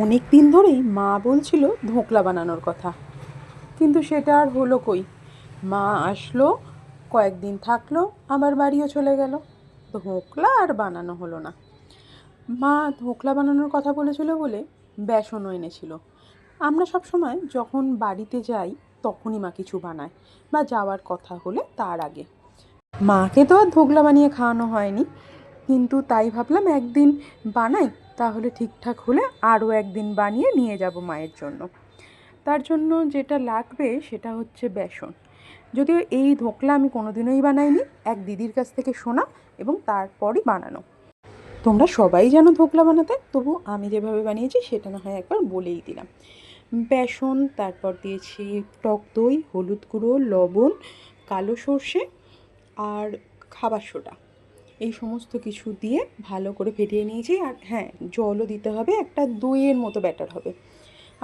অনেক দিন ধরেই মা বলছিল ধোকলা বানানোর কথা, কিন্তু সেটা আর হলো কই। মা আসলো, কয়েকদিন থাকলো, আবার বাড়িও চলে গেল। ধোকলা আর বানানো হলো না। মা ধোকলা বানানোর কথা বলেছিল বলে বেসনও এনেছিল। আমরা সব সময় যখন বাড়িতে যাই তখনই মা কিছু বানায়, বা যাওয়ার কথা হলে তার আগে। মাকে তো আর ধোকলা বানিয়ে খাওয়ানো হয়নি, কিন্তু তাই ভাবলাম একদিন বানাই, তাহলে ঠিকঠাক হলে আরও একদিন বানিয়ে নিয়ে যাব মায়ের জন্য। তার জন্য যেটা লাগবে সেটা হচ্ছে বেসন। যদিও এই ধোকলা আমি কোনোদিনই বানাইনি, এক দিদির কাছ থেকে শোনা এবং তারপরই বানানো। তোমরা সবাই জানো ধোকলা বানাতে, তবু আমি যেভাবে বানিয়েছি সেটা না হয় একবার বলেই দিলাম। বেসন, তারপর দিয়েছি টক দই, হলুদ গুঁড়ো, লবণ, কালো সর্ষে আর খাবার সোডা। এই সমস্ত কিছু দিয়ে ভালো করে ফেটিয়ে নিয়েছি। আর হ্যাঁ, জলও দিতে হবে, একটা দইয়ের মতো ব্যাটার হবে।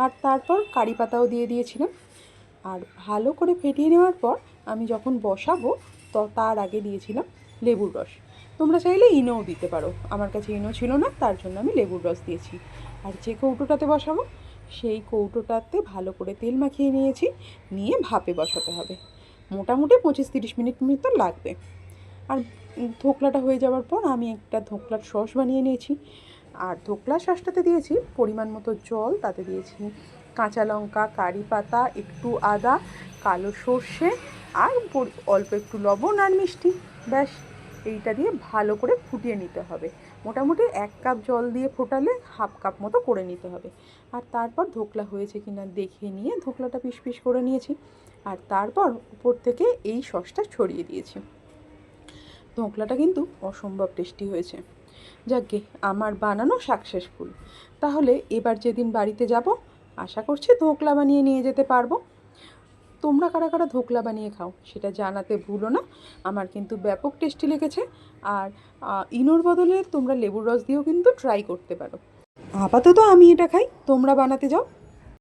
আর তারপর কারি পাতাও দিয়ে দিয়েছিলাম। আর ভালো করে ফেটিয়ে নেওয়ার পর আমি যখন বসাবো তো তার আগে দিয়েছিলাম লেবুর রস। তোমরা চাইলে ইনোও দিতে পারো, আমার কাছে ইনো ছিল না, তার জন্য আমি লেবুর রস দিয়েছি। আর যে কৌটোটাতে বসাবো সেই কৌটোটাতে ভালো করে তেল মাখিয়ে নিয়েছি, নিয়ে ভাপে বসাতে হবে। মোটামুটি 25-30 মিনিট মতো লাগবে। আর ধোকলাটা হয়ে যাওয়ার পর আমি একটা ধোকলার সস বানিয়ে নিয়েছি। আর ধোকলার সসটাতে দিয়েছি পরিমাণ মতো জল, তাতে দিয়েছি কাঁচা লঙ্কা, কারি পাতা, একটু আদা, কালো সর্ষে আর অল্প একটু লবণ আর মিষ্টি। ব্যাস, এইটা দিয়ে ভালো করে ফুটিয়ে নিতে হবে। মোটামুটি 1 কাপ জল দিয়ে ফোটালে হাফ কাপ মতো করে নিতে হবে। আর তারপর ধোকলা হয়েছে কিনা দেখে নিয়ে ধোকলাটা পিস পিস করে নিয়েছি। আর তারপর উপর থেকে এই সসটা ছড়িয়ে দিয়েছি। ধোকলাটা কিন্তু অসম্ভব টেস্টি হয়েছে। যাকগে, আমার বানানো সাকসেসফুল। তাহলে এবার যেদিন বাড়িতে যাব আশা করছি ধোকলা বানিয়ে নিয়ে যেতে পারবো। তোমরা কারা কারা ধোকলা বানিয়ে খাও সেটা জানাতে ভুলো না। আমার কিন্তু ব্যাপক টেস্টি লেগেছে। আর ইনোর বদলে তোমরা লেবুর রস দিয়েও কিন্তু ট্রাই করতে পারো। আপাতত আমি এটা খাই, তোমরা বানাতে যাও।